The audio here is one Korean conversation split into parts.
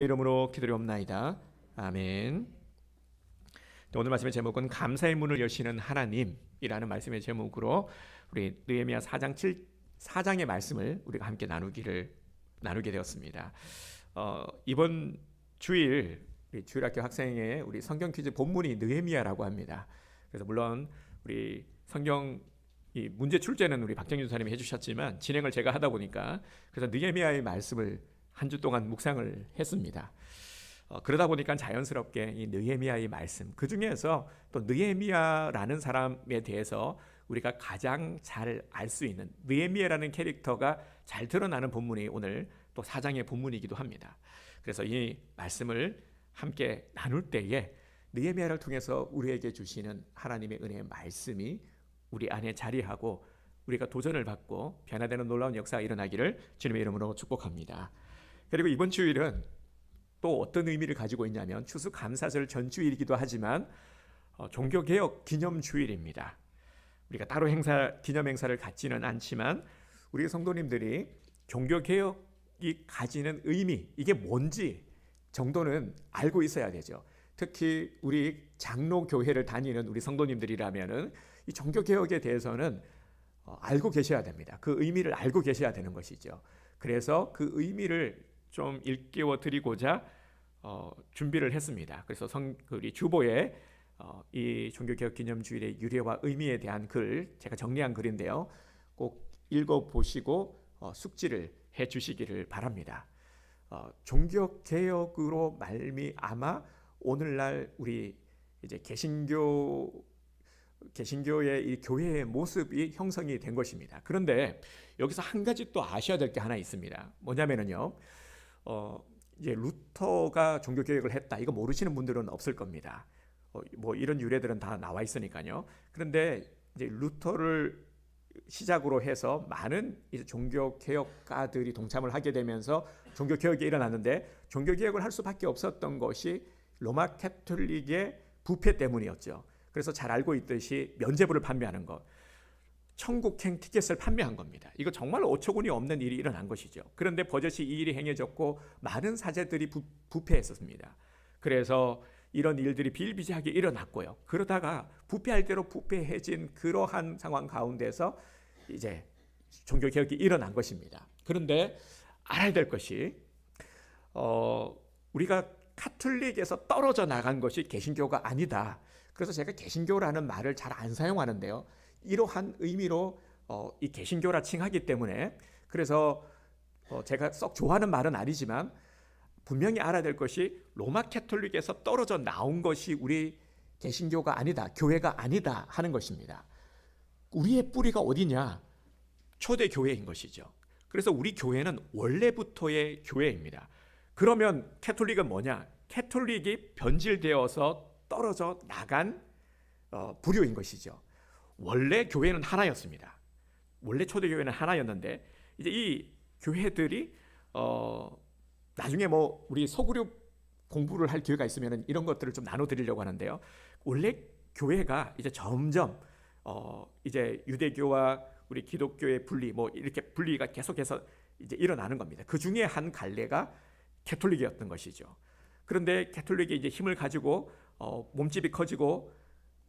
이름으로 기도리옵나이다. 아멘. 오늘 말씀의 제목은 감사의 문을 여시는 하나님이라는 말씀의 제목으로 우리 느헤미야 4장의 말씀을 우리가 함께 나누게 되었습니다. 이번 주일 우리 주일학교 학생의 우리 성경 퀴즈 본문이 느헤미야라고 합니다. 그래서 물론 우리 성경 이 문제 출제는 우리 박정준 사님이 해주셨지만 진행을 제가 하다 보니까 그래서 느헤미야의 말씀을 한 주 동안 묵상을 했습니다. 그러다 보니까 자연스럽게 이 느헤미야의 말씀, 그 중에서 또 느헤미야라는 사람에 대해서 우리가 가장 잘 알 수 있는 느헤미야라는 캐릭터가 잘 드러나는 본문이 오늘 또 4장의 본문이기도 합니다. 그래서 이 말씀을 함께 나눌 때에 느헤미야를 통해서 우리에게 주시는 하나님의 은혜의 말씀이 우리 안에 자리하고 우리가 도전을 받고 변화되는 놀라운 역사가 일어나기를 주님의 이름으로 축복합니다. 그리고 이번 주일은 또 어떤 의미를 가지고 있냐면 추수감사절 전주일이기도 하지만 종교개혁 기념주일입니다. 우리가 따로 기념 행사를 갖지는 않지만 우리 성도님들이 종교개혁이 가지는 의미, 이게 뭔지 정도는 알고 있어야 되죠. 특히 우리 장로교회를 다니는 우리 성도님들이라면은 이 종교개혁에 대해서는 알고 계셔야 됩니다. 그 의미를 알고 계셔야 되는 것이죠. 그래서 그 의미를 좀 일깨워 드리고자 준비를 했습니다. 그래서 우리 주보에 이 종교개혁 기념주일의 유래와 의미에 대한 글 제가 정리한 글인데요. 꼭 읽어보시고 숙지를 해주시기를 바랍니다. 종교개혁으로 말미암아 오늘날 우리 이제 개신교의 이 교회의 모습이 형성이 된 것입니다. 그런데 여기서 한 가지 또 아셔야 될 게 하나 있습니다. 뭐냐면요, 이제 루터가 종교개혁을 했다, 이거 모르시는 분들은 없을 겁니다. 뭐 이런 유래들은 다 나와 있으니까요. 그런데 이제 루터를 시작으로 해서 많은 이제 종교개혁가들이 동참을 하게 되면서 종교개혁이 일어났는데 종교개혁을 할 수밖에 없었던 것이 로마 캐톨릭의 부패 때문이었죠. 그래서 잘 알고 있듯이 면죄부를 판매하는 것, 천국행 티켓을 판매한 겁니다. 이거 정말 어처구니 없는 일이 일어난 것이죠. 그런데 버젓이 이 일이 행해졌고 많은 사제들이 부패했었습니다. 그래서 이런 일들이 비일비재하게 일어났고요. 그러다가 부패할 대로 부패해진 그러한 상황 가운데서 이제 종교개혁이 일어난 것입니다. 그런데 알아야 될 것이 우리가 카톨릭에서 떨어져 나간 것이 개신교가 아니다. 그래서 제가 개신교라는 말을 잘 안 사용하는데요. 이러한 의미로 이 개신교라 칭하기 때문에 그래서 제가 썩 좋아하는 말은 아니지만 분명히 알아야 될 것이 로마 캐톨릭에서 떨어져 나온 것이 우리 개신교가 아니다, 교회가 아니다 하는 것입니다. 우리의 뿌리가 어디냐? 초대교회인 것이죠. 그래서 우리 교회는 원래부터의 교회입니다. 그러면 캐톨릭은 뭐냐? 캐톨릭이 변질되어서 떨어져 나간 부류인 것이죠. 원래 교회는 하나였습니다. 원래 초대교회는 하나였는데 이제 이 교회들이 나중에 뭐 우리 소그룹 공부를 할 기회가 있으면 이런 것들을 좀 나눠드리려고 하는데요. 원래 교회가 이제 점점 이제 유대교와 우리 기독교의 분리, 뭐 이렇게 분리가 계속해서 이제 일어나는 겁니다. 그 중에 한 갈래가 캐톨릭이었던 것이죠. 그런데 캐톨릭이 이제 힘을 가지고 몸집이 커지고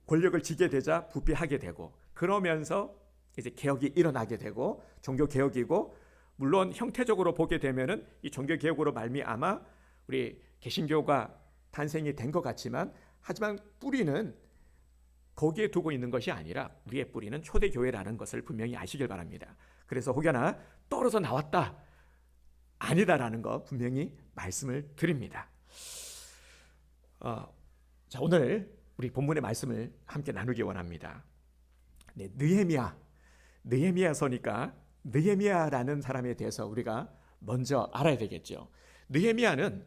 권력을 쥐게 되자 부패하게 되고 그러면서 이제 개혁이 일어나게 되고 종교 개혁이고, 물론 형태적으로 보게 되면은 이 종교 개혁으로 말미암아 우리 개신교가 탄생이 된 것 같지만 하지만 뿌리는 거기에 두고 있는 것이 아니라 우리의 뿌리는 초대교회라는 것을 분명히 아시길 바랍니다. 그래서 혹여나 떨어져 나왔다, 아니다라는 거 분명히 말씀을 드립니다. 자, 오늘 우리 본문의 말씀을 함께 나누기 원합니다. 네, 느헤미야서니까 느헤미야라는 사람에 대해서 우리가 먼저 알아야 되겠죠. 느헤미야는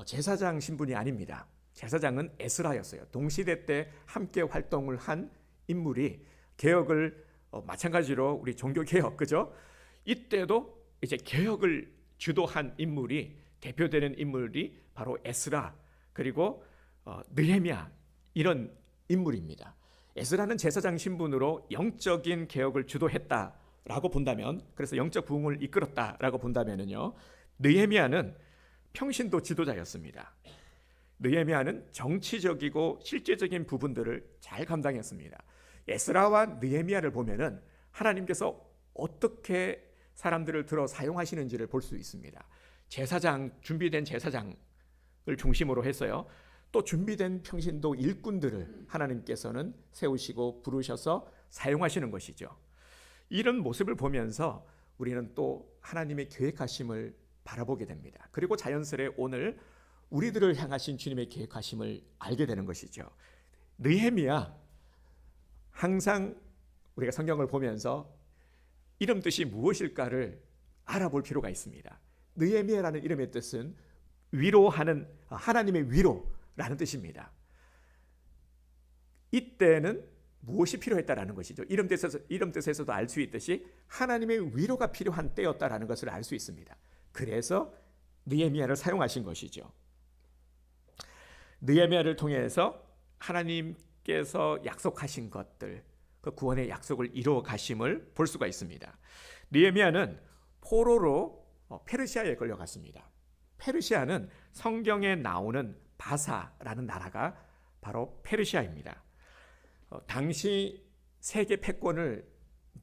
제사장 신분이 아닙니다. 제사장은 에스라였어요. 동시대 때 함께 활동을 한 인물이 개혁을 마찬가지로 우리 종교개혁, 그죠? 이때도 이제 개혁을 주도한 인물이, 대표되는 인물이 바로 에스라 그리고 느헤미야, 이런 인물입니다. 에스라는 제사장 신분으로 영적인 개혁을 주도했다라고 본다면, 그래서 영적 부흥을 이끌었다라고 본다면은요, 느헤미야는 평신도 지도자였습니다. 느헤미야는 정치적이고 실제적인 부분들을 잘 감당했습니다. 에스라와 느헤미야를 보면은 하나님께서 어떻게 사람들을 들어 사용하시는지를 볼 수 있습니다. 준비된 제사장을 중심으로 했어요. 또 준비된 평신도 일꾼들을 하나님께서는 세우시고 부르셔서 사용하시는 것이죠. 이런 모습을 보면서 우리는 또 하나님의 계획하심을 바라보게 됩니다. 그리고 자연스레 오늘 우리들을 향하신 주님의 계획하심을 알게 되는 것이죠. 느헤미야, 항상 우리가 성경을 보면서 이름 뜻이 무엇일까를 알아볼 필요가 있습니다. 느헤미야라는 이름의 뜻은 위로하는, 하나님의 위로라는 뜻입니다. 이때는 무엇이 필요했다라는 것이죠. 이름 뜻에서도 알 수 있듯이 하나님의 위로가 필요한 때였다라는 것을 알 수 있습니다. 그래서 느헤미야를 사용하신 것이죠. 느헤미야를 통해서 하나님께서 약속하신 것들, 그 구원의 약속을 이루어 가심을 볼 수가 있습니다. 느헤미야는 포로로 페르시아에 끌려갔습니다. 페르시아는 성경에 나오는 바사라는 나라가 바로 페르시아입니다. 당시 세계 패권을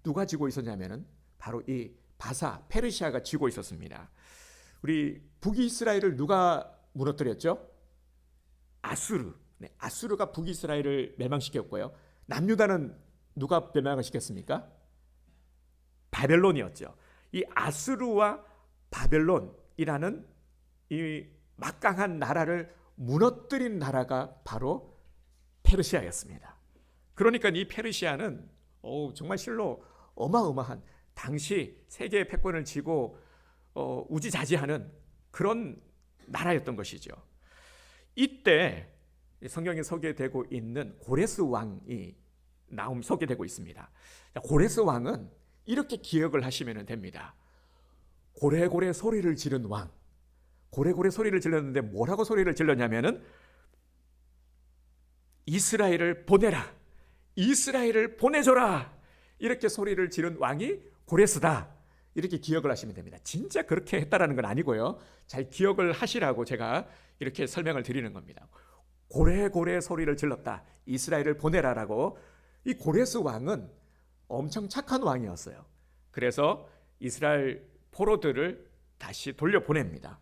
누가 쥐고 있었냐면은 바로 이 바사 페르시아가 쥐고 있었습니다. 우리 북이스라엘을 누가 무너뜨렸죠? 아수르. 네, 아수르가 북이스라엘을 멸망시켰고요. 남유다는 누가 멸망을 시켰습니까? 바벨론이었죠. 이 아수르와 바벨론이라는 이 막강한 나라를 무너뜨린 나라가 바로 페르시아였습니다. 그러니까 이 페르시아는 정말 실로 어마어마한, 당시 세계의 패권을 쥐고 우지자지하는 그런 나라였던 것이죠. 이때 성경에 소개되고 있는 고레스 왕이 소개되고 있습니다. 고레스 왕은 이렇게 기억을 하시면 됩니다. 고래고래 소리를 지른 왕. 고래고래 소리를 질렀는데 뭐라고 소리를 질렀냐면은 이스라엘을 보내라, 이스라엘을 보내줘라, 이렇게 소리를 지른 왕이 고레스다, 이렇게 기억을 하시면 됩니다. 진짜 그렇게 했다라는 건 아니고요, 잘 기억을 하시라고 제가 이렇게 설명을 드리는 겁니다. 고래고래 소리를 질렀다, 이스라엘을 보내라라고. 이 고레스 왕은 엄청 착한 왕이었어요. 그래서 이스라엘 포로들을 다시 돌려보냅니다.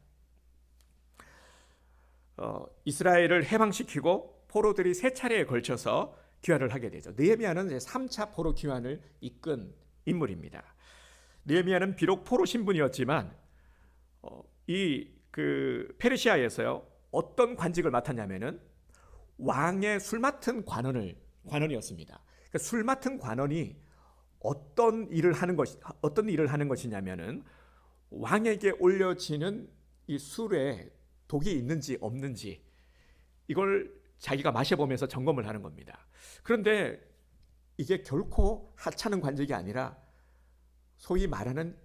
이스라엘을 해방시키고 포로들이 세 차례에 걸쳐서 귀환을 하게 되죠. 느헤미야는 3차 포로 귀환을 이끈 인물입니다. 느헤미야는 비록 포로 신분이었지만 페르시아에서요, 어떤 관직을 맡았냐면은 왕의 술 맡은 관원이었습니다. 그러니까 술 맡은 관원이 어떤 일을 하는 것이냐면은 왕에게 올려지는 이 술에 독이 있는지 없는지 이걸 자기가 마셔보면서 점검을 하는 겁니다. 그런데 이게 결코 하찮은 관직이 아니라 소위 말하는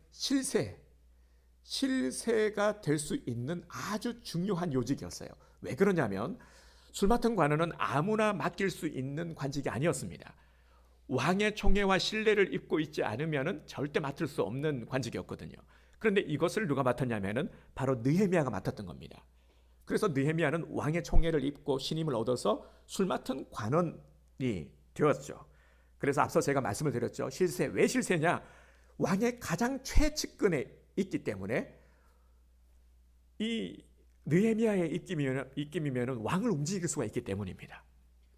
실세가 될 수 있는 아주 중요한 요직이었어요. 왜 그러냐면 술 맡은 관원은 아무나 맡길 수 있는 관직이 아니었습니다. 왕의 총애와 신뢰를 입고 있지 않으면 절대 맡을 수 없는 관직이었거든요. 그런데 이것을 누가 맡았냐면은 바로 느헤미야가 맡았던 겁니다. 그래서 느헤미야는 왕의 총애를 입고 신임을 얻어서 술 맡은 관원이 되었죠. 그래서 앞서 제가 말씀을 드렸죠. 왜 실세냐? 왕의 가장 최측근에 있기 때문에 이 느헤미야의 입김이면 왕을 움직일 수가 있기 때문입니다.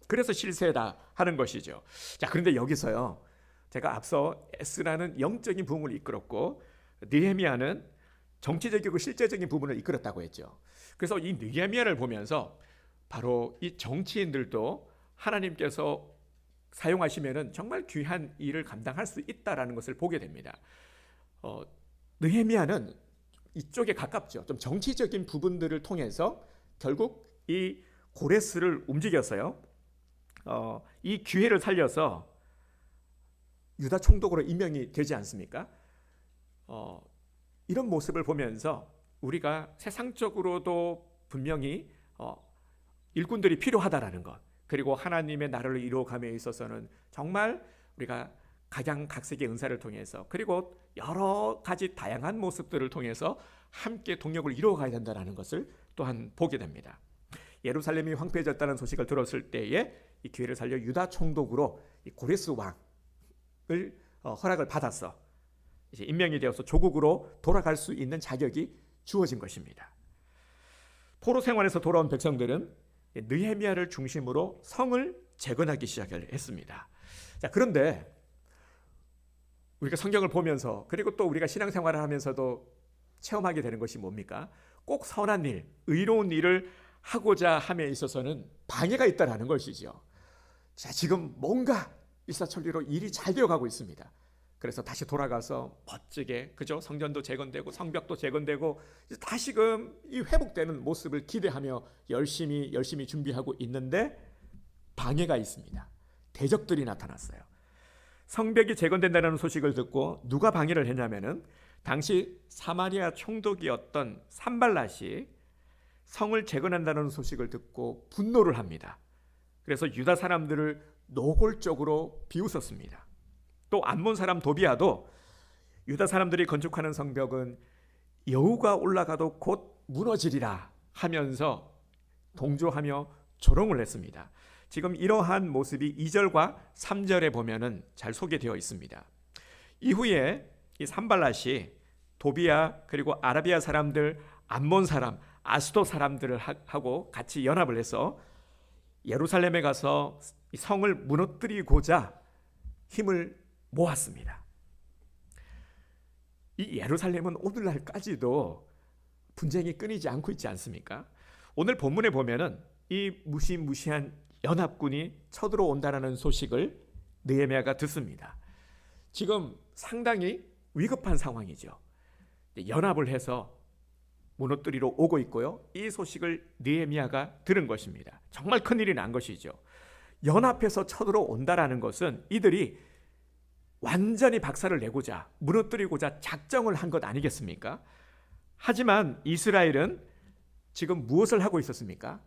그래서 실세다 하는 것이죠. 자, 그런데 여기서요, 제가 앞서 에스라는 영적인 부분을 이끌었고 느헤미야는 정치적이고 실제적인 부분을 이끌었다고 했죠. 그래서 이 느헤미야를 보면서 바로 이 정치인들도 하나님께서 사용하시면은 정말 귀한 일을 감당할 수 있다라는 것을 보게 됩니다. 느헤미야는 이쪽에 가깝죠. 좀 정치적인 부분들을 통해서 결국 이 고레스를 움직였어요. 이 기회를 살려서 유다 총독으로 임명이 되지 않습니까? 이런 모습을 보면서 우리가 세상적으로도 분명히 일꾼들이 필요하다라는 것, 그리고 하나님의 나라를 이루어감에 있어서는 정말 우리가 각양각색의 은사를 통해서, 그리고 여러 가지 다양한 모습들을 통해서 함께 동력을 이루어가야 된다는 것을 또한 보게 됩니다. 예루살렘이 황폐해졌다는 소식을 들었을 때에 이 기회를 살려 유다 총독으로 이 고레스 왕을 허락을 받아서 이제 임명이 되어서 조국으로 돌아갈 수 있는 자격이 주어진 것입니다. 포로 생활에서 돌아온 백성들은 느헤미야를 중심으로 성을 재건하기 시작을 했습니다. 자, 그런데 우리가 성경을 보면서 그리고 또 우리가 신앙생활을 하면서도 체험하게 되는 것이 뭡니까? 꼭 선한 일, 의로운 일을 하고자 함에 있어서는 방해가 있다라는 것이죠. 자, 지금 뭔가 일사천리로 일이 잘 되어가고 있습니다. 그래서 다시 돌아가서 멋지게 그죠? 성전도 재건되고 성벽도 재건되고 다시금 이 회복되는 모습을 기대하며 열심히 준비하고 있는데 방해가 있습니다. 대적들이 나타났어요. 성벽이 재건된다는 소식을 듣고 누가 방해를 했냐면은 당시 사마리아 총독이었던 산발랏이 성을 재건한다는 소식을 듣고 분노를 합니다. 그래서 유다 사람들을 노골적으로 비웃었습니다. 또 암몬 사람 도비아도 유다 사람들이 건축하는 성벽은 여우가 올라가도 곧 무너지리라 하면서 동조하며 조롱을 했습니다. 지금 이러한 모습이 2절과 3절에 보면은 잘 소개되어 있습니다. 이후에 이 산발랏이 도비아 그리고 아라비아 사람들, 암몬 사람, 아스도 사람들을 하고 같이 연합을 해서 예루살렘에 가서 성을 무너뜨리고자 힘을 모았습니다. 이 예루살렘은 오늘날까지도 분쟁이 끊이지 않고 있지 않습니까? 오늘 본문에 보면은 이 무시무시한 연합군이 쳐들어온다는 소식을 느헤미야가 듣습니다. 지금 상당히 위급한 상황이죠. 연합을 해서 무너뜨리러 오고 있고요. 이 소식을 느헤미야가 들은 것입니다. 정말 큰일이 난 것이죠. 연합해서 쳐들어온다라는 것은 이들이 완전히 박살을 내고자 무너뜨리고자 작정을 한 것 아니겠습니까? 하지만 이스라엘은 지금 무엇을 하고 있었습니까?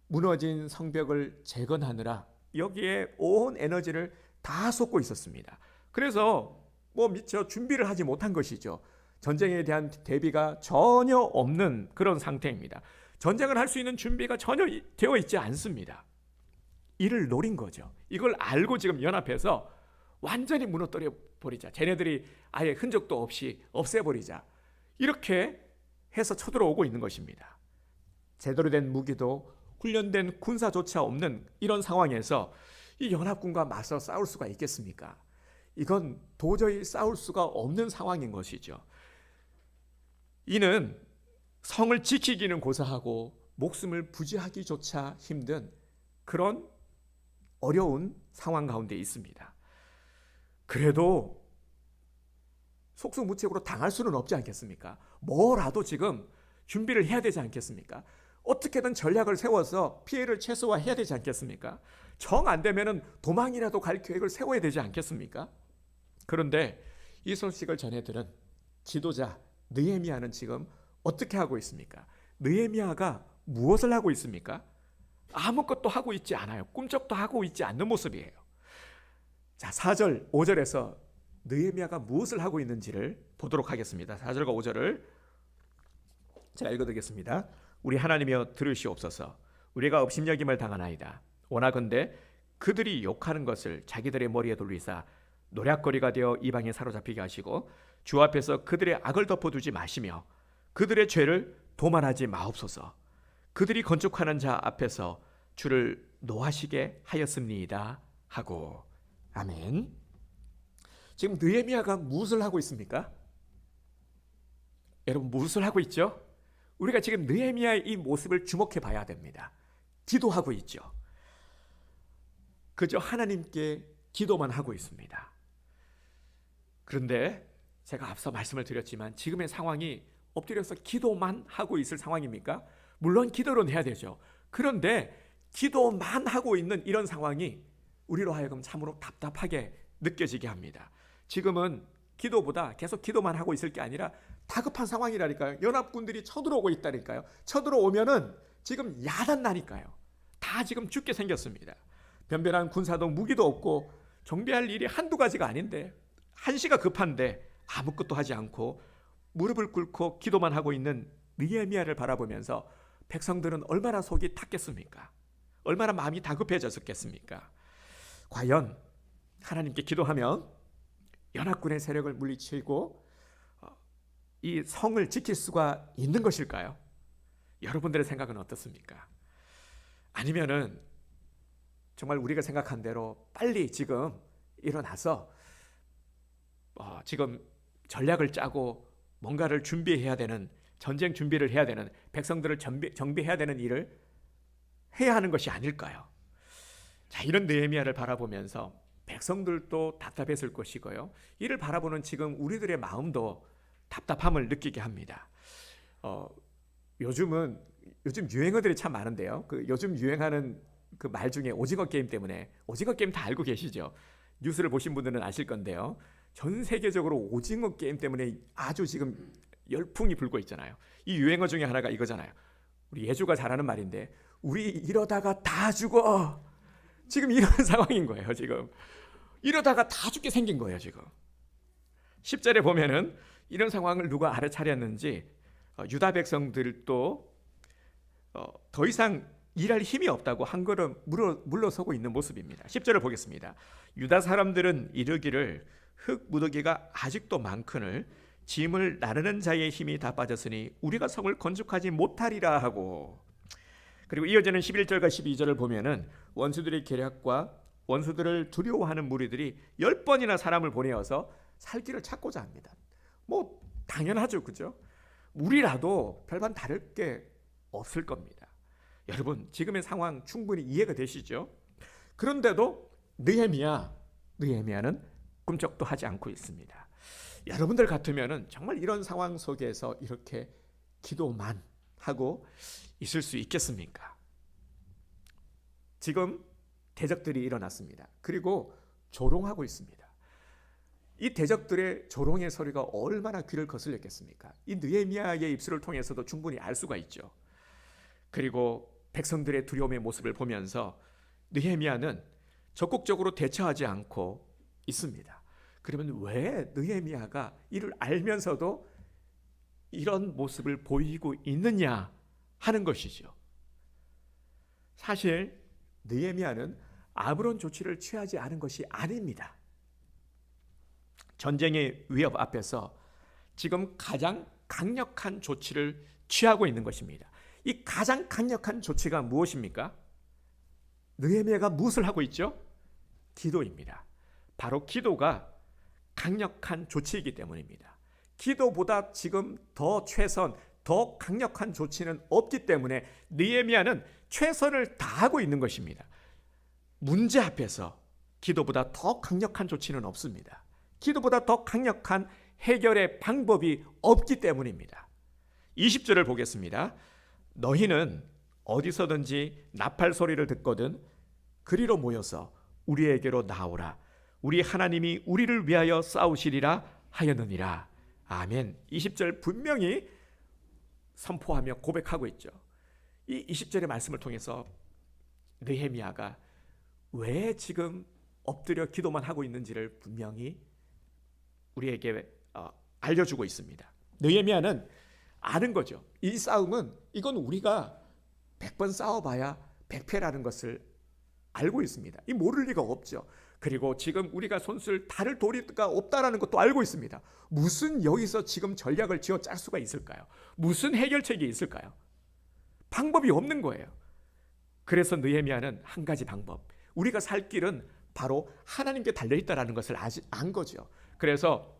무너진 성벽을 재건하느라 여기에 온 에너지를 다 쏟고 있었습니다. 그래서 미처 준비를 하지 못한 것이죠. 전쟁에 대한 대비가 전혀 없는 그런 상태입니다. 전쟁을 할 수 있는 준비가 전혀 되어 있지 않습니다. 이를 노린 거죠. 이걸 알고 지금 연합해서 완전히 무너뜨려 버리자. 쟤네들이 아예 흔적도 없이 없애버리자. 이렇게 해서 쳐들어오고 있는 것입니다. 제대로 된 무기도 훈련된 군사조차 없는 이런 상황에서 이 연합군과 맞서 싸울 수가 있겠습니까? 이건 도저히 싸울 수가 없는 상황인 것이죠. 이는 성을 지키기는 고사하고 목숨을 부지하기조차 힘든 그런 어려운 상황 가운데 있습니다. 그래도 속수무책으로 당할 수는 없지 않겠습니까? 뭐라도 지금 준비를 해야 되지 않겠습니까? 어떻게든 전략을 세워서 피해를 최소화해야 되지 않겠습니까? 정 안 되면은 도망이라도 갈 계획을 세워야 되지 않겠습니까? 그런데 이 소식을 전해들은 지도자 느헤미야는 지금 어떻게 하고 있습니까? 느헤미야가 무엇을 하고 있습니까? 아무것도 하고 있지 않아요. 꿈쩍도 하고 있지 않는 모습이에요. 자, 4절, 5절에서 느헤미야가 무엇을 하고 있는지를 보도록 하겠습니다. 4절과 5절을 제가 읽어드리겠습니다. 우리 하나님이여 들으시옵소서. 우리가 업신여김을 당하나이다. 원하건대 그들이 욕하는 것을 자기들의 머리에 돌리사 노략거리가 되어 이방에 사로잡히게 하시고 주 앞에서 그들의 악을 덮어두지 마시며 그들의 죄를 도말하지 마옵소서. 그들이 건축하는 자 앞에서 주를 노하시게 하였습니다 하고. 아멘. 지금 느헤미야가 무엇을 하고 있습니까? 여러분 무엇을 하고 있죠? 우리가 지금 느헤미야의 이 모습을 주목해 봐야 됩니다. 기도하고 있죠. 그저 하나님께 기도만 하고 있습니다. 그런데 제가 앞서 말씀을 드렸지만 지금의 상황이 엎드려서 기도만 하고 있을 상황입니까? 물론 기도는 해야 되죠. 그런데 기도만 하고 있는 이런 상황이 우리로 하여금 참으로 답답하게 느껴지게 합니다. 지금은 기도보다 계속 기도만 하고 있을 게 아니라 다급한 상황이라니까요. 연합군들이 쳐들어오고 있다니까요. 쳐들어오면은 지금 야단 나니까요. 다 지금 죽게 생겼습니다. 변변한 군사도 무기도 없고 정비할 일이 한두 가지가 아닌데 한시가 급한데 아무것도 하지 않고 무릎을 꿇고 기도만 하고 있는 느헤미야를 바라보면서 백성들은 얼마나 속이 탔겠습니까? 얼마나 마음이 다급해졌겠습니까? 과연 하나님께 기도하면 연합군의 세력을 물리치고 이 성을 지킬 수가 있는 것일까요? 여러분들의 생각은 어떻습니까? 아니면은 정말 우리가 생각한 대로 빨리 지금 일어나서 지금 전략을 짜고 뭔가를 준비해야 되는, 전쟁 준비를 해야 되는, 백성들을 정비해야 되는 일을 해야 하는 것이 아닐까요? 자, 이런 느헤미야를 바라보면서 백성들도 답답했을 것이고요. 이를 바라보는 지금 우리들의 마음도 답답함을 느끼게 합니다. 요즘 유행어들이 참 많은데요. 요즘 유행하는 그 말 중에 오징어 게임 때문에, 오징어 게임 다 알고 계시죠? 뉴스를 보신 분들은 아실 건데요. 전 세계적으로 오징어 게임 때문에 아주 지금 열풍이 불고 있잖아요. 이 유행어 중에 하나가 이거잖아요. 우리 예주가 잘하는 말인데, 우리 이러다가 다 죽어. 지금 이런 상황인 거예요. 지금 이러다가 다 죽게 생긴 거예요. 지금 10절에 보면은 이런 상황을 누가 알아차렸는지 유다 백성들도 더 이상 일할 힘이 없다고 한 걸음 물러서고 있는 모습입니다. 10절을 보겠습니다. 유다 사람들은 이르기를 흙 무더기가 아직도 많거늘 짐을 나르는 자의 힘이 다 빠졌으니 우리가 성을 건축하지 못하리라 하고, 그리고 이어지는 11절과 12절을 보면은 원수들의 계략과 원수들을 두려워하는 무리들이 10번이나 사람을 보내어서 살 길을 찾고자 합니다. 뭐 당연하죠, 그죠? 우리라도 별반 다를 게 없을 겁니다. 여러분, 지금의 상황 충분히 이해가 되시죠? 그런데도 느헤미야는 꿈쩍도 하지 않고 있습니다. 여러분들 같으면은 정말 이런 상황 속에서 이렇게 기도만 하고 있을 수 있겠습니까? 지금 대적들이 일어났습니다. 그리고 조롱하고 있습니다. 이 대적들의 조롱의 소리가 얼마나 귀를 거슬렸겠습니까? 이 느헤미야의 입술을 통해서도 충분히 알 수가 있죠. 그리고 백성들의 두려움의 모습을 보면서 느헤미야는 적극적으로 대처하지 않고 있습니다. 그러면 왜 느헤미야가 이를 알면서도 이런 모습을 보이고 있느냐 하는 것이죠. 사실 느헤미야는 아무런 조치를 취하지 않은 것이 아닙니다. 전쟁의 위협 앞에서 지금 가장 강력한 조치를 취하고 있는 것입니다. 이 가장 강력한 조치가 무엇입니까? 느헤미야가 무엇을 하고 있죠? 기도입니다. 바로 기도가 강력한 조치이기 때문입니다. 기도보다 지금 더 최선, 더 강력한 조치는 없기 때문에 느헤미야는 최선을 다하고 있는 것입니다. 문제 앞에서 기도보다 더 강력한 조치는 없습니다. 기도보다 더 강력한 해결의 방법이 없기 때문입니다. 20절을 보겠습니다. 너희는 어디서든지 나팔 소리를 듣거든 그리로 모여서 우리에게로 나오라. 우리 하나님이 우리를 위하여 싸우시리라 하였느니라. 아멘. 20절 분명히 선포하며 고백하고 있죠. 이 20절의 말씀을 통해서 느헤미야가 왜 지금 엎드려 기도만 하고 있는지를 분명히 우리에게 알려주고 있습니다. 느헤미야는 아는 거죠. 이 싸움은 이건 우리가 100번 싸워봐야 100패라는 것을 알고 있습니다. 이 모를 리가 없죠. 그리고 지금 우리가 손쓸 다를 도리가 없다라는 것도 알고 있습니다. 무슨 여기서 지금 전략을 지어 짤 수가 있을까요? 무슨 해결책이 있을까요? 방법이 없는 거예요. 그래서 느헤미야는 한 가지 방법, 우리가 살 길은 바로 하나님께 달려있다라는 것을 안 거죠. 그래서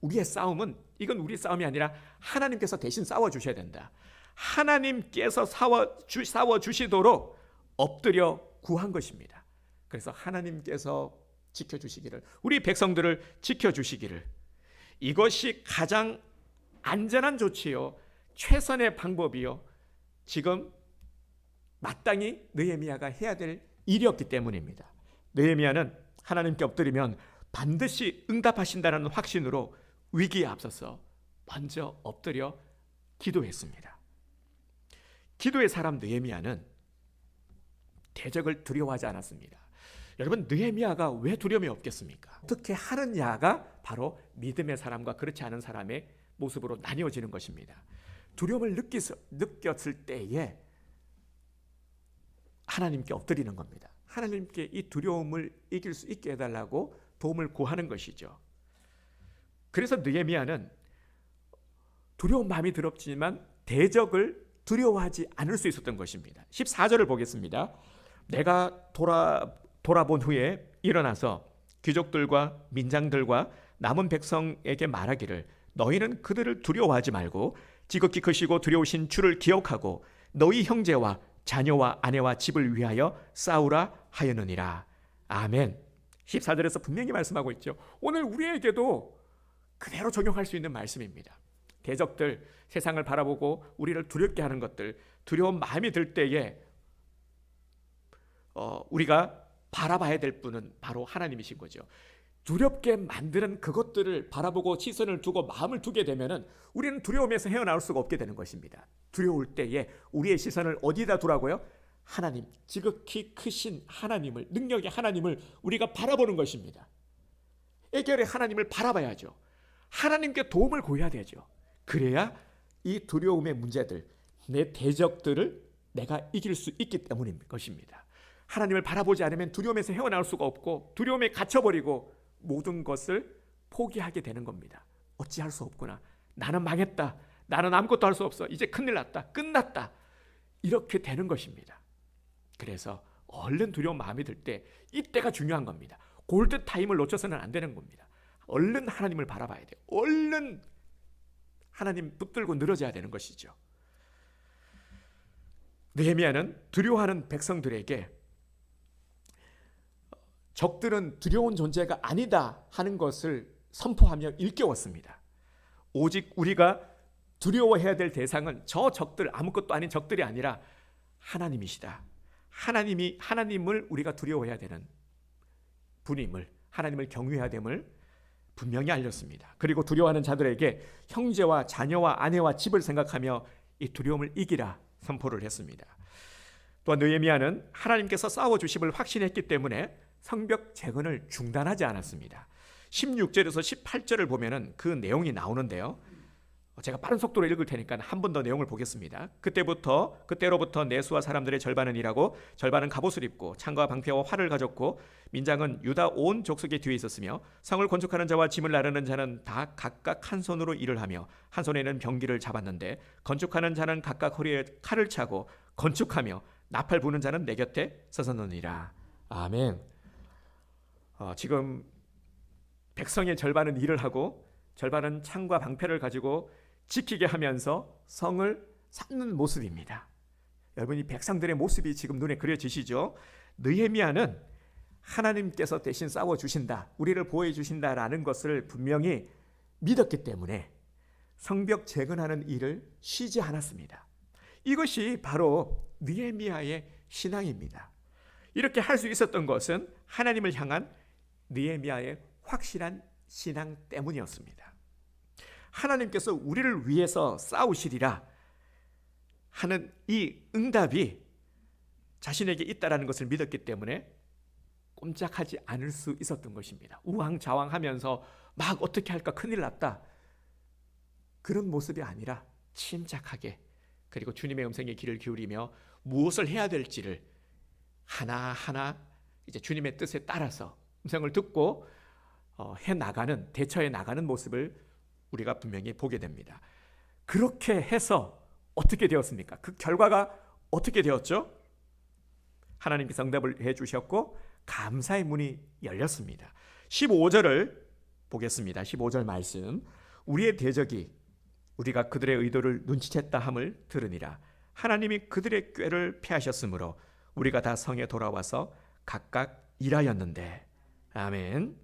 우리의 싸움은 이건 우리 싸움이 아니라 하나님께서 대신 싸워주셔야 된다. 하나님께서 싸워주시도록 엎드려 구한 것입니다. 그래서 하나님께서 지켜주시기를, 우리 백성들을 지켜주시기를, 이것이 가장 안전한 조치요, 최선의 방법이요, 지금 마땅히 느헤미야가 해야 될 일이었기 때문입니다. 느헤미야는 하나님께 엎드리면 반드시 응답하신다는 확신으로 위기에 앞서서 먼저 엎드려 기도했습니다. 기도의 사람 느헤미야는 대적을 두려워하지 않았습니다. 여러분, 느헤미야가 왜 두려움이 없겠습니까? 어떻게 하느냐가 바로 믿음의 사람과 그렇지 않은 사람의 모습으로 나뉘어지는 것입니다. 두려움을 느꼈을 때에 하나님께 엎드리는 겁니다. 하나님께 이 두려움을 이길 수 있게 해달라고 도움을 구하는 것이죠. 그래서 느헤미야는 두려운 마음이 들었지만 대적을 두려워하지 않을 수 있었던 것입니다. 14절을 보겠습니다. 내가 돌아본 후에 일어나서 귀족들과 민장들과 남은 백성에게 말하기를 너희는 그들을 두려워하지 말고 지극히 크시고 두려우신 주를 기억하고 너희 형제와 자녀와 아내와 집을 위하여 싸우라 하였느니라. 아멘. 14절에서 분명히 말씀하고 있죠. 오늘 우리에게도 그대로 적용할 수 있는 말씀입니다. 대적들, 세상을 바라보고 우리를 두렵게 하는 것들, 두려운 마음이 들 때에 우리가 바라봐야 될 분은 바로 하나님이신 거죠. 두렵게 만드는 그것들을 바라보고 시선을 두고 마음을 두게 되면은 우리는 두려움에서 헤어나올 수가 없게 되는 것입니다. 두려울 때에 우리의 시선을 어디다 두라고요? 하나님, 지극히 크신 하나님을, 능력의 하나님을 우리가 바라보는 것입니다. 애결의 하나님을 바라봐야죠. 하나님께 도움을 구해야 되죠. 그래야 이 두려움의 문제들, 내 대적들을 내가 이길 수 있기 때문인 것입니다. 하나님을 바라보지 않으면 두려움에서 헤어나올 수가 없고 두려움에 갇혀버리고 모든 것을 포기하게 되는 겁니다. 어찌할 수 없구나. 나는 망했다. 나는 아무것도 할 수 없어. 이제 큰일 났다. 끝났다. 이렇게 되는 것입니다. 그래서 얼른 두려운 마음이 들 때 이때가 중요한 겁니다. 골드 타임을 놓쳐서는 안 되는 겁니다. 얼른 하나님을 바라봐야 돼요. 얼른 하나님 붙들고 늘어져야 되는 것이죠. 느헤미야는 두려워하는 백성들에게 적들은 두려운 존재가 아니다 하는 것을 선포하며 일깨웠습니다. 오직 우리가 두려워해야 될 대상은 저 적들, 아무것도 아닌 적들이 아니라 하나님이시다. 하나님을 우리가 두려워해야 되는 분임을, 하나님을 경외해야 됨을 분명히 알렸습니다. 그리고 두려워하는 자들에게 형제와 자녀와 아내와 집을 생각하며 이 두려움을 이기라 선포를 했습니다. 또한 느헤미야는 하나님께서 싸워주심을 확신했기 때문에 성벽 재건을 중단하지 않았습니다. 16절에서 18절을 보면은 그 내용이 나오는데요. 제가 빠른 속도로 읽을 테니까 한 번 더 내용을 보겠습니다. 그때로부터 내수와 사람들의 절반은 일하고 절반은 갑옷을 입고 창과 방패와 활을 가졌고 민장은 유다 온 족속의 뒤에 있었으며 성을 건축하는 자와 짐을 나르는 자는 다 각각 한 손으로 일을 하며 한 손에는 병기를 잡았는데 건축하는 자는 각각 허리에 칼을 차고 건축하며 나팔 부는 자는 내 곁에 서서느니라. 아멘. 지금 백성의 절반은 일을 하고 절반은 창과 방패를 가지고 지키게 하면서 성을 쌓는 모습입니다. 여러분, 이 백성들의 모습이 지금 눈에 그려지시죠? 느헤미야는 하나님께서 대신 싸워주신다, 우리를 보호해주신다라는 것을 분명히 믿었기 때문에 성벽 재건하는 일을 쉬지 않았습니다. 이것이 바로 느헤미야의 신앙입니다. 이렇게 할 수 있었던 것은 하나님을 향한 느헤미야의 확실한 신앙 때문이었습니다. 하나님께서 우리를 위해서 싸우시리라 하는 이 응답이 자신에게 있다라는 것을 믿었기 때문에 꼼짝하지 않을 수 있었던 것입니다. 우왕좌왕하면서 막 어떻게 할까, 큰일 났다, 그런 모습이 아니라 침착하게, 그리고 주님의 음성에 귀를 기울이며 무엇을 해야 될지를 하나하나 이제 주님의 뜻에 따라서 음성을 듣고 대처해 나가는 모습을 우리가 분명히 보게 됩니다. 그렇게 해서 어떻게 되었습니까? 그 결과가 어떻게 되었죠? 하나님께서 응답을 해주셨고 감사의 문이 열렸습니다. 15절을 보겠습니다. 15절 말씀. 우리의 대적이 우리가 그들의 의도를 눈치챘다 함을 들으니라. 하나님이 그들의 꾀를 패하셨으므로 우리가 다 성에 돌아와서 각각 일하였는데. 아멘.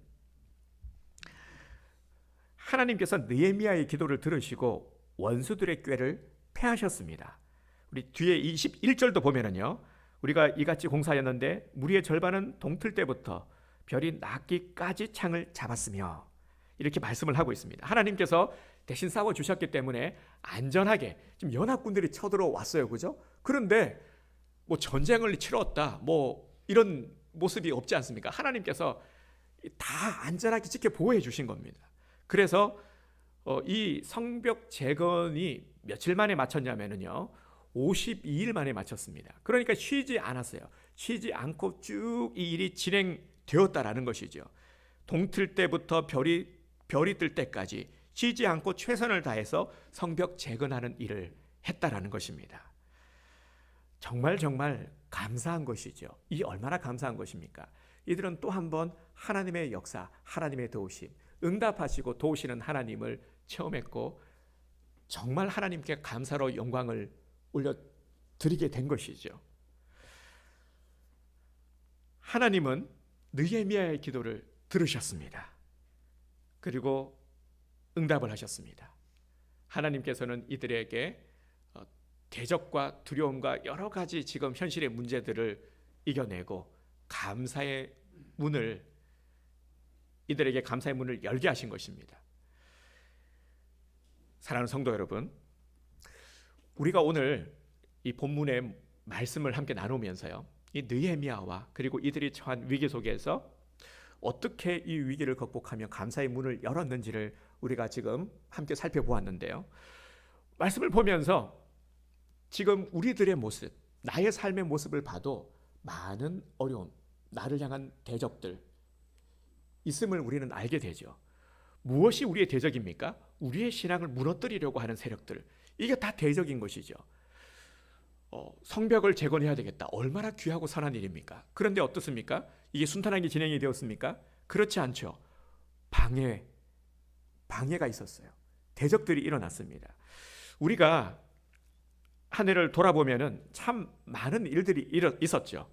하나님께서 느헤미야의 기도를 들으시고 원수들의 꾀를 패하셨습니다. 우리 뒤에 21절도 보면은요, 우리가 이같이 공사하였는데 무리의 절반은 동틀 때부터 별이 낮기까지 창을 잡았으며, 이렇게 말씀을 하고 있습니다. 하나님께서 대신 싸워 주셨기 때문에 안전하게 지금 연합군들이 쳐들어왔어요, 그죠? 그런데 뭐 전쟁을 치렀다, 뭐 이런 모습이 없지 않습니까? 하나님께서 다 안전하게 지켜 보호해 주신 겁니다. 그래서 이 성벽 재건이 며칠 만에 마쳤냐면요, 52일 만에 마쳤습니다. 그러니까 쉬지 않았어요. 쉬지 않고 쭉 이 일이 진행되었다라는 것이죠. 동틀 때부터 별이 뜰 때까지 쉬지 않고 최선을 다해서 성벽 재건하는 일을 했다라는 것입니다. 정말 감사한 것이죠. 이 얼마나 감사한 것입니까? 이들은 또 한 번 하나님의 역사, 하나님의 도우심, 응답하시고 도우시는 하나님을 체험했고 정말 하나님께 감사로 영광을 올려드리게 된 것이죠. 하나님은 느헤미야의 기도를 들으셨습니다. 그리고 응답을 하셨습니다. 하나님께서는 이들에게 대적과 두려움과 여러 가지 지금 현실의 문제들을 이겨내고 감사의 문을, 이들에게 감사의 문을 열게 하신 것입니다. 사랑하는 성도 여러분, 우리가 오늘 이 본문의 말씀을 함께 나누면서요, 이 느헤미야와 그리고 이들이 처한 위기 속에서 어떻게 이 위기를 극복하며 감사의 문을 열었는지를 우리가 지금 함께 살펴보았는데요. 말씀을 보면서 지금 우리들의 모습, 나의 삶의 모습을 봐도 많은 어려움, 나를 향한 대적들 있음을 우리는 알게 되죠. 무엇이 우리의 대적입니까? 우리의 신앙을 무너뜨리려고 하는 세력들, 이게 다 대적인 것이죠. 성벽을 재건해야 되겠다. 얼마나 귀하고 선한 일입니까? 그런데 어떻습니까? 이게 순탄하게 진행이 되었습니까? 그렇지 않죠. 방해가 있었어요. 대적들이 일어났습니다. 우리가 한 해를 돌아보면은 참 많은 일들이 있었죠.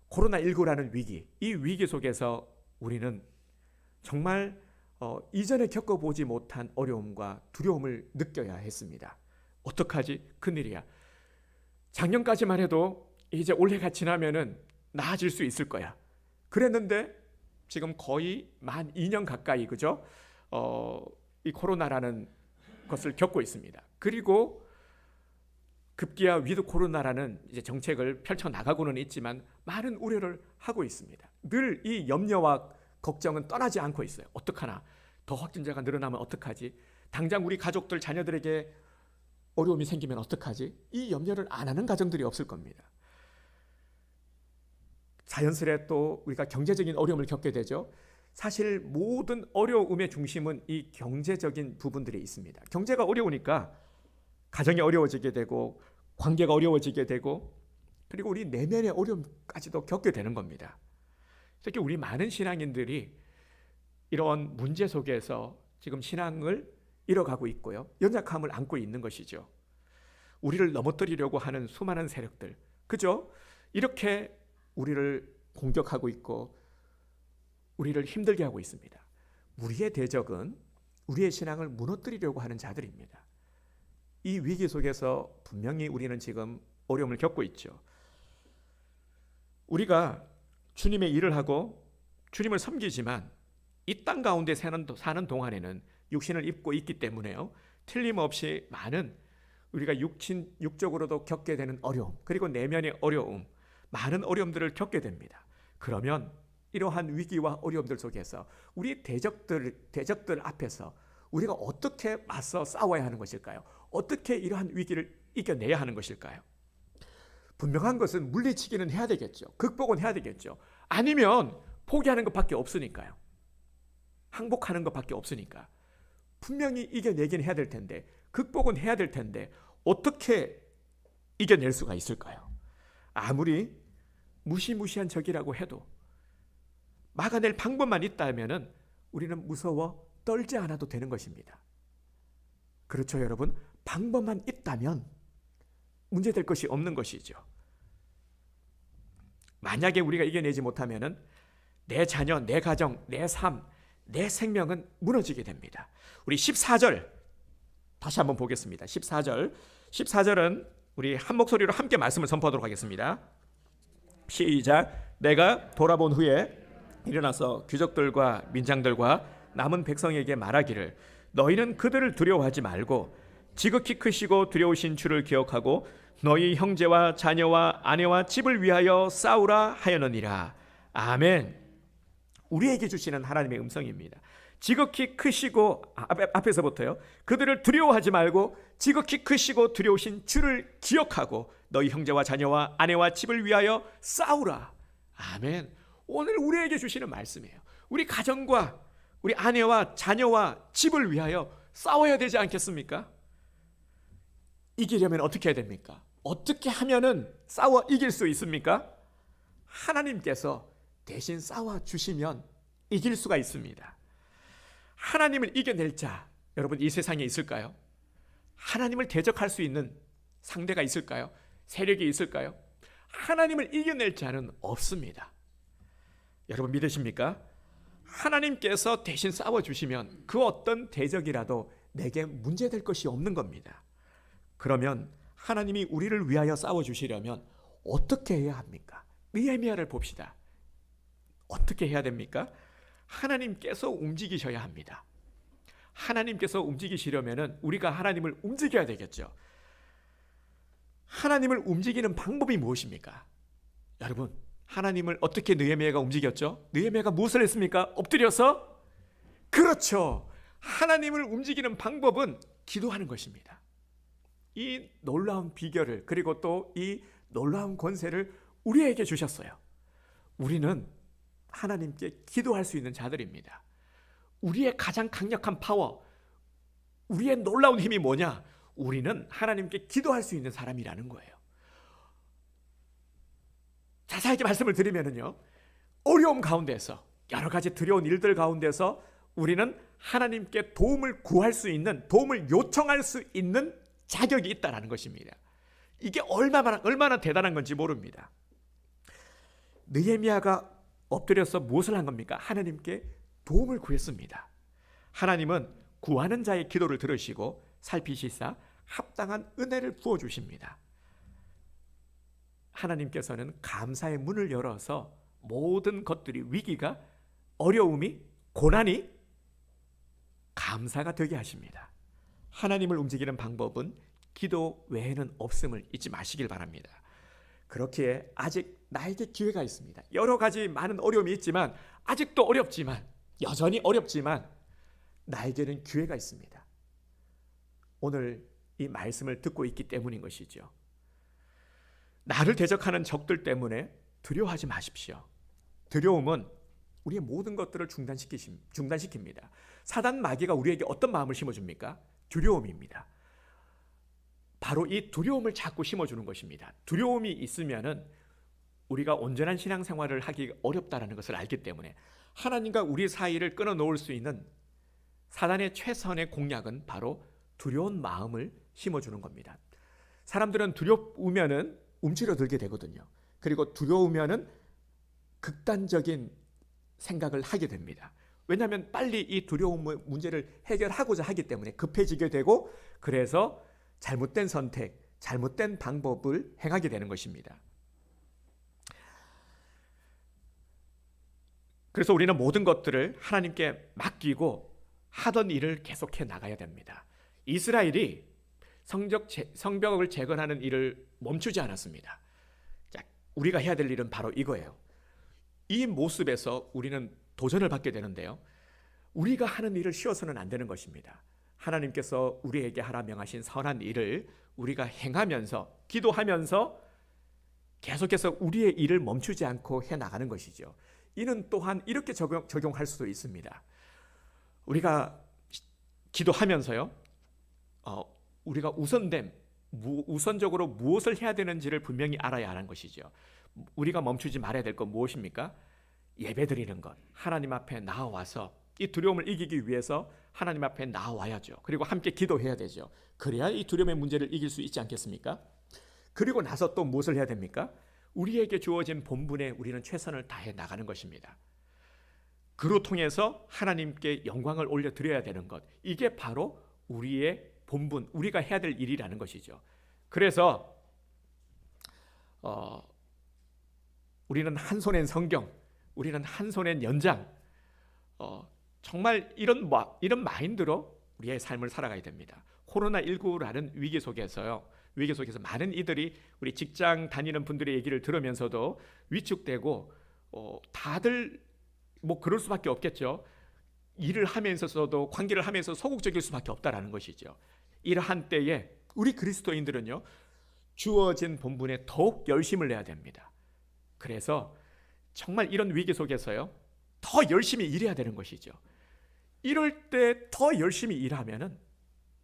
코로나19라는 위기, 이 위기 속에서 우리는 정말 이전에 겪어보지 못한 어려움과 두려움을 느껴야 했습니다. 어떡하지? 큰일이야. 작년까지만 해도 이제 올해가 지나면은 나아질 수 있을 거야. 그랬는데 지금 거의 만 2년 가까이, 그죠? 이 코로나라는 것을 겪고 있습니다. 그리고 급기야 위드 코로나라는 이제 정책을 펼쳐 나가고는 있지만 많은 우려를 하고 있습니다. 늘 이 염려와 걱정은 떠나지 않고 있어요. 어떡하나? 더 확진자가 늘어나면 어떡하지? 당장 우리 가족들, 자녀들에게 어려움이 생기면 어떡하지? 이 염려를 안 하는 가정들이 없을 겁니다. 자연스레 또 우리가 경제적인 어려움을 겪게 되죠. 사실 모든 어려움의 중심은 이 경제적인 부분들이 있습니다. 경제가 어려우니까 가정이 어려워지게 되고 관계가 어려워지게 되고 그리고 우리 내면의 어려움까지도 겪게 되는 겁니다. 특히 우리 많은 신앙인들이 이런 문제 속에서 지금 신앙을 잃어가고 있고요. 연약함을 안고 있는 것이죠. 우리를 넘어뜨리려고 하는 수많은 세력들, 그죠? 이렇게 우리를 공격하고 있고 우리를 힘들게 하고 있습니다. 우리의 대적은 우리의 신앙을 무너뜨리려고 하는 자들입니다. 이 위기 속에서 분명히 우리는 지금 어려움을 겪고 있죠. 우리가 주님의 일을 하고 주님을 섬기지만 이 땅 가운데 사는 동안에는 육신을 입고 있기 때문에요. 틀림없이 많은 우리가 육적으로도 겪게 되는 어려움, 그리고 내면의 어려움, 많은 어려움들을 겪게 됩니다. 그러면 이러한 위기와 어려움들 속에서 우리 대적들 앞에서 우리가 어떻게 맞서 싸워야 하는 것일까요? 어떻게 이러한 위기를 이겨내야 하는 것일까요? 분명한 것은 물리치기는 해야 되겠죠. 극복은 해야 되겠죠. 아니면 포기하는 것밖에 없으니까요. 항복하는 것밖에 없으니까. 분명히 이겨내긴 해야 될 텐데, 극복은 해야 될 텐데 어떻게 이겨낼 수가 있을까요? 아무리 무시무시한 적이라고 해도 막아낼 방법만 있다면 우리는 무서워 떨지 않아도 되는 것입니다. 그렇죠, 여러분? 방법만 있다면 문제될 것이 없는 것이죠. 만약에 우리가 이겨내지 못하면 내 자녀, 내 가정, 내 삶, 내 생명은 무너지게 됩니다. 우리 14절 다시 한번 보겠습니다. 14절은 우리 한 목소리로 함께 말씀을 선포하도록 하겠습니다. 시작. 내가 돌아본 후에 일어나서 귀족들과 민장들과 남은 백성에게 말하기를 너희는 그들을 두려워하지 말고 지극히 크시고 두려우신 주를 기억하고 너희 형제와 자녀와 아내와 집을 위하여 싸우라 하였느니라. 아멘. 우리에게 주시는 하나님의 음성입니다. 지극히 크시고 앞에서부터요. 그들을 두려워하지 말고 지극히 크시고 두려우신 주를 기억하고 너희 형제와 자녀와 아내와 집을 위하여 싸우라. 아멘. 오늘 우리에게 주시는 말씀이에요. 우리 가정과 우리 아내와 자녀와 집을 위하여 싸워야 되지 않겠습니까? 이기려면 어떻게 해야 됩니까? 어떻게 하면은 싸워 이길 수 있습니까? 하나님께서 대신 싸워 주시면 이길 수가 있습니다. 하나님을 이겨낼 자, 여러분 이 세상에 있을까요? 하나님을 대적할 수 있는 상대가 있을까요? 세력이 있을까요? 하나님을 이겨낼 자는 없습니다. 여러분 믿으십니까? 하나님께서 대신 싸워주시면 그 어떤 대적이라도 내게 문제될 것이 없는 겁니다. 그러면 하나님이 우리를 위하여 싸워주시려면 어떻게 해야 합니까? 느헤미야를 봅시다. 어떻게 해야 됩니까? 하나님께서 움직이셔야 합니다. 하나님께서 움직이시려면 우리가 하나님을 움직여야 되겠죠. 하나님을 움직이는 방법이 무엇입니까? 여러분, 하나님을 어떻게 느헤미야가 움직였죠? 느헤미야가 무엇을 했습니까? 엎드려서? 그렇죠. 하나님을 움직이는 방법은 기도하는 것입니다. 이 놀라운 비결을, 그리고 또 이 놀라운 권세를 우리에게 주셨어요. 우리는 하나님께 기도할 수 있는 자들입니다. 우리의 가장 강력한 파워, 우리의 놀라운 힘이 뭐냐? 우리는 하나님께 기도할 수 있는 사람이라는 거예요. 자세하게 말씀을 드리면요, 어려움 가운데서, 여러 가지 두려운 일들 가운데서 우리는 하나님께 도움을 구할 수 있는, 도움을 요청할 수 있는 자격이 있다는 것입니다. 이게 얼마나 대단한 건지 모릅니다. 느헤미야가 엎드려서 무엇을 한 겁니까? 하나님께 도움을 구했습니다. 하나님은 구하는 자의 기도를 들으시고 살피시사 합당한 은혜를 부어주십니다. 하나님께서는 감사의 문을 열어서 모든 것들이, 위기가, 어려움이, 고난이 감사가 되게 하십니다. 하나님을 움직이는 방법은 기도 외에는 없음을 잊지 마시길 바랍니다. 그렇기에 아직 나에게 기회가 있습니다. 여러 가지 많은 어려움이 있지만, 아직도 어렵지만, 여전히 어렵지만 나에게는 기회가 있습니다. 오늘 이 말씀을 듣고 있기 때문인 것이죠. 나를 대적하는 적들 때문에 두려워하지 마십시오. 두려움은 우리의 모든 것들을 중단시킵니다. 사단 마귀가 우리에게 어떤 마음을 심어줍니까? 두려움입니다. 바로 이 두려움을 자꾸 심어주는 것입니다. 두려움이 있으면은 우리가 온전한 신앙생활을 하기 어렵다는 것을 알기 때문에 하나님과 우리 사이를 끊어놓을 수 있는 사단의 최선의 공략은 바로 두려운 마음을 심어주는 겁니다. 사람들은 두려우면은 움츠러들게 되거든요. 그리고 두려우면은 극단적인 생각을 하게 됩니다. 왜냐하면 빨리 이 두려움 문제를 해결하고자 하기 때문에 급해지게 되고, 그래서 잘못된 선택, 잘못된 방법을 행하게 되는 것입니다. 그래서 우리는 모든 것들을 하나님께 맡기고 하던 일을 계속해 나가야 됩니다. 이스라엘이 성벽을 재건하는 일을 멈추지 않았습니다. 자, 우리가 해야 될 일은 바로 이거예요. 이 모습에서 우리는 도전을 받게 되는데요, 우리가 하는 일을 쉬어서는 안 되는 것입니다. 하나님께서 우리에게 하라 명하신 선한 일을 우리가 행하면서, 기도하면서 계속해서 우리의 일을 멈추지 않고 해나가는 것이죠. 이는 또한 이렇게 적용할 수도 있습니다. 우리가 기도하면서요, 우리가 우선적으로 무엇을 해야 되는지를 분명히 알아야 하는 것이죠. 우리가 멈추지 말아야 될 건 무엇입니까? 예배드리는 것, 하나님 앞에 나와서 이 두려움을 이기기 위해서 하나님 앞에 나와야죠. 그리고 함께 기도해야 되죠. 그래야 이 두려움의 문제를 이길 수 있지 않겠습니까? 그리고 나서 또 무엇을 해야 됩니까? 우리에게 주어진 본분에 우리는 최선을 다해 나가는 것입니다. 그로 통해서 하나님께 영광을 올려드려야 되는 것, 이게 바로 우리의 본분, 우리가 해야 될 일이라는 것이죠. 그래서 우리는 한 손엔 성경, 우리는 한 손엔 연장, 정말 이런 마인드로 우리의 삶을 살아가야 됩니다. 코로나19라는 위기 속에서 많은 이들이 우리 직장 다니는 분들의 얘기를 들으면서도 위축되고, 다들 뭐 그럴 수밖에 없겠죠. 일을 하면서도 관계를 하면서 소극적일 수밖에 없다라는 것이죠. 이러한 때에 우리 그리스도인들은요, 주어진 본분에 더욱 열심을 내야 됩니다. 그래서 정말 이런 위기 속에서요, 더 열심히 일해야 되는 것이죠. 이럴 때 더 열심히 일하면은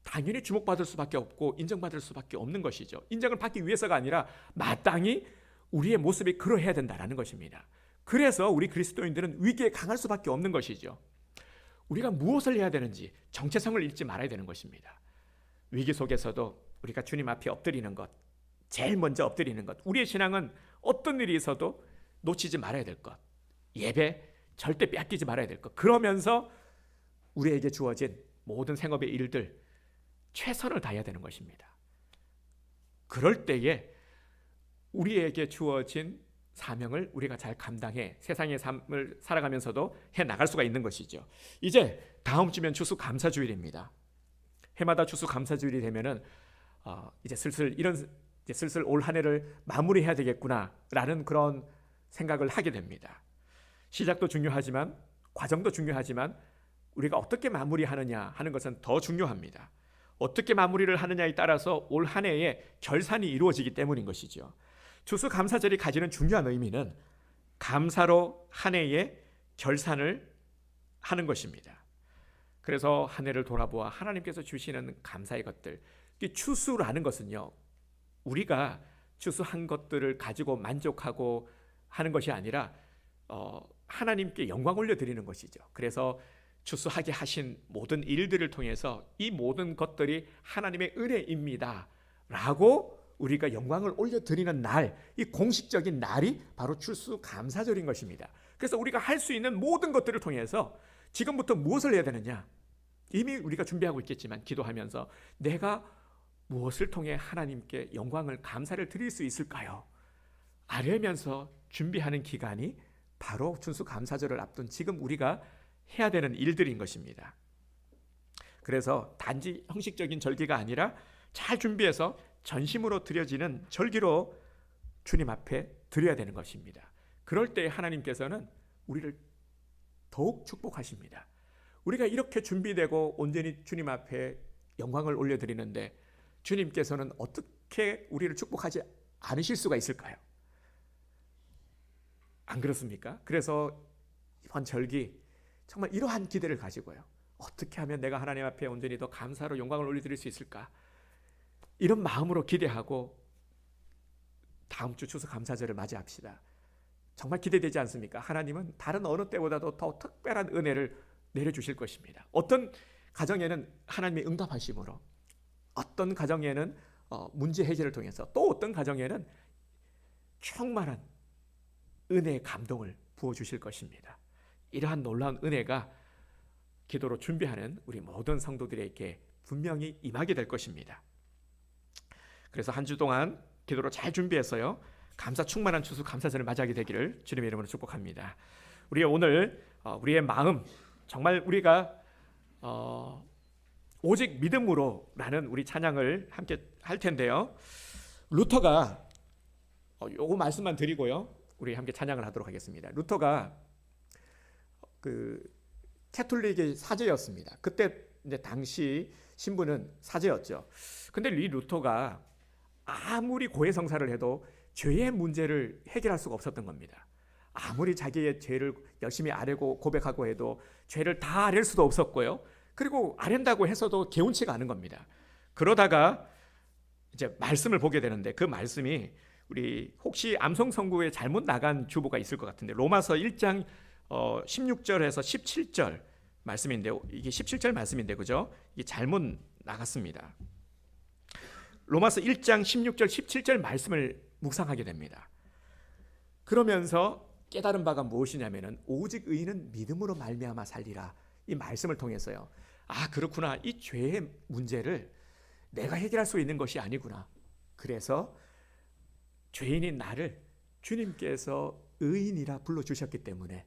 당연히 주목받을 수밖에 없고 인정받을 수밖에 없는 것이죠. 인정을 받기 위해서가 아니라 마땅히 우리의 모습이 그러해야 된다는 것입니다. 그래서 우리 그리스도인들은 위기에 강할 수밖에 없는 것이죠. 우리가 무엇을 해야 되는지 정체성을 잃지 말아야 되는 것입니다. 위기 속에서도 우리가 주님 앞에 엎드리는 것, 제일 먼저 엎드리는 것, 우리의 신앙은 어떤 일이 있어도 놓치지 말아야 될 것, 예배 절대 빼앗기지 말아야 될 것, 그러면서 우리에게 주어진 모든 생업의 일들 최선을 다해야 되는 것입니다. 그럴 때에 우리에게 주어진 사명을 우리가 잘 감당해 세상의 삶을 살아가면서도 해 나갈 수가 있는 것이죠. 이제 다음 주면 추수감사주일입니다. 해마다 추수감사주일이 되면은 이제 슬슬 올 한 해를 마무리해야 되겠구나라는 그런 생각을 하게 됩니다. 시작도 중요하지만 과정도 중요하지만 우리가 어떻게 마무리하느냐 하는 것은 더 중요합니다. 어떻게 마무리를 하느냐에 따라서 올 한 해에 결산이 이루어지기 때문인 것이죠. 추수감사절이 가지는 중요한 의미는 감사로 한 해의 결산을 하는 것입니다. 그래서 한 해를 돌아보아 하나님께서 주시는 감사의 것들, 추수라는 것은요, 우리가 추수한 것들을 가지고 만족하고 하는 것이 아니라 하나님께 영광 올려드리는 것이죠. 그래서 추수하게 하신 모든 일들을 통해서 이 모든 것들이 하나님의 은혜입니다 라고 우리가 영광을 올려드리는 날, 이 공식적인 날이 바로 추수감사절인 것입니다. 그래서 우리가 할 수 있는 모든 것들을 통해서 지금부터 무엇을 해야 되느냐, 이미 우리가 준비하고 있겠지만 기도하면서 내가 무엇을 통해 하나님께 영광을 감사를 드릴 수 있을까요? 아뢰면서 준비하는 기간이 바로 추수감사절을 앞둔 지금 우리가 해야 되는 일들인 것입니다. 그래서 단지 형식적인 절기가 아니라 잘 준비해서 전심으로 드려지는 절기로 주님 앞에 드려야 되는 것입니다. 그럴 때 하나님께서는 우리를 더욱 축복하십니다. 우리가 이렇게 준비되고 온전히 주님 앞에 영광을 올려드리는데 주님께서는 어떻게 우리를 축복하지 않으실 수가 있을까요? 안 그렇습니까? 그래서 이번 절기 정말 이러한 기대를 가지고요, 어떻게 하면 내가 하나님 앞에 온전히 더 감사로 영광을 올려드릴 수 있을까, 이런 마음으로 기대하고 다음 주 추수감사절을 맞이합시다. 정말 기대되지 않습니까? 하나님은 다른 어느 때보다도 더 특별한 은혜를 내려주실 것입니다. 어떤 가정에는 하나님의 응답하심으로, 어떤 가정에는 문제 해결을 통해서, 또 어떤 가정에는 충만한 은혜의 감동을 부어주실 것입니다. 이러한 놀라운 은혜가 기도로 준비하는 우리 모든 성도들에게 분명히 임하게 될 것입니다. 그래서 한 주 동안 기도로 잘 준비해서요, 감사 충만한 추수감사절을 맞이하게 되기를 주님의 이름으로 축복합니다. 우리 오늘 우리의 마음, 정말 우리가 오직 믿음으로라는 우리 찬양을 함께 할 텐데요, 루터가 요거 말씀만 드리고요, 우리 함께 찬양을 하도록 하겠습니다. 루터가 그 캐톨릭의 사제였습니다. 그때 이제 당시 신부는 사제였죠. 근데 이 루터가 아무리 고해성사를 해도 죄의 문제를 해결할 수가 없었던 겁니다. 아무리 자기의 죄를 열심히 아뢰고 고백하고 해도 죄를 다 아랠 수도 없었고요, 그리고 아랜다고 해서도 개운치가 않은 겁니다. 그러다가 이제 말씀을 보게 되는데, 그 말씀이 우리 혹시 암송 선구에 잘못 나간 주보가 있을 것 같은데, 로마서 1장 16절에서 17절 말씀인데, 이게 17절 말씀인데, 그죠? 이게 잘못 나갔습니다. 로마서 1장 16절 17절 말씀을 묵상하게 됩니다. 그러면서 깨달은 바가 무엇이냐면은 오직 의인은 믿음으로 말미암아 살리라, 이 말씀을 통해서요, 아 그렇구나, 이 죄의 문제를 내가 해결할 수 있는 것이 아니구나. 그래서 죄인인 나를 주님께서 의인이라 불러주셨기 때문에,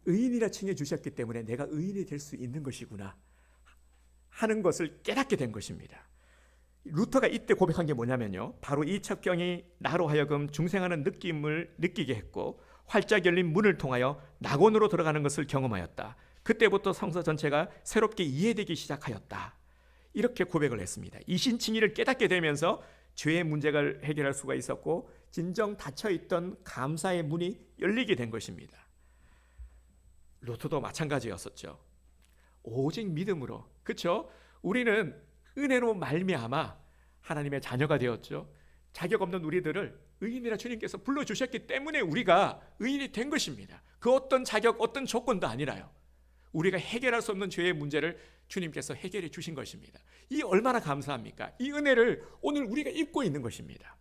의인이라 칭해주셨기 때문에 내가 의인이 될 수 있는 것이구나 하는 것을 깨닫게 된 것입니다. 루터가 이때 고백한 게 뭐냐면요, 바로 이 첩경이 나로 하여금 중생하는 느낌을 느끼게 했고 활짝 열린 문을 통하여 낙원으로 들어가는 것을 경험하였다. 그때부터 성서 전체가 새롭게 이해되기 시작하였다. 이렇게 고백을 했습니다. 이신칭의를 깨닫게 되면서 죄의 문제를 해결할 수가 있었고 진정 닫혀있던 감사의 문이 열리게 된 것입니다. 로트도 마찬가지였었죠. 오직 믿음으로, 그렇죠? 우리는 은혜로 말미암아 하나님의 자녀가 되었죠. 자격 없는 우리들을 의인이라 주님께서 불러주셨기 때문에 우리가 의인이 된 것입니다. 그 어떤 자격, 어떤 조건도 아니라요. 우리가 해결할 수 없는 죄의 문제를 주님께서 해결해 주신 것입니다. 이 얼마나 감사합니까? 이 은혜를 오늘 우리가 입고 있는 것입니다.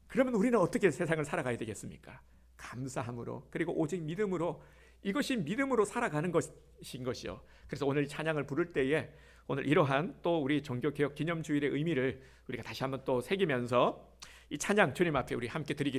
그러면 우리는 어떻게 세상을 살아가야 되겠습니까? 감사함으로, 그리고 오직 믿음으로, 이것이 믿음으로 살아가는 것인 것이요. 그래서 오늘 찬양을 부를 때에 오늘 이러한 또 우리 종교개혁 기념주일의 의미를 우리가 다시 한번 또 새기면서 이 찬양 주님 앞에 우리 함께 드리기를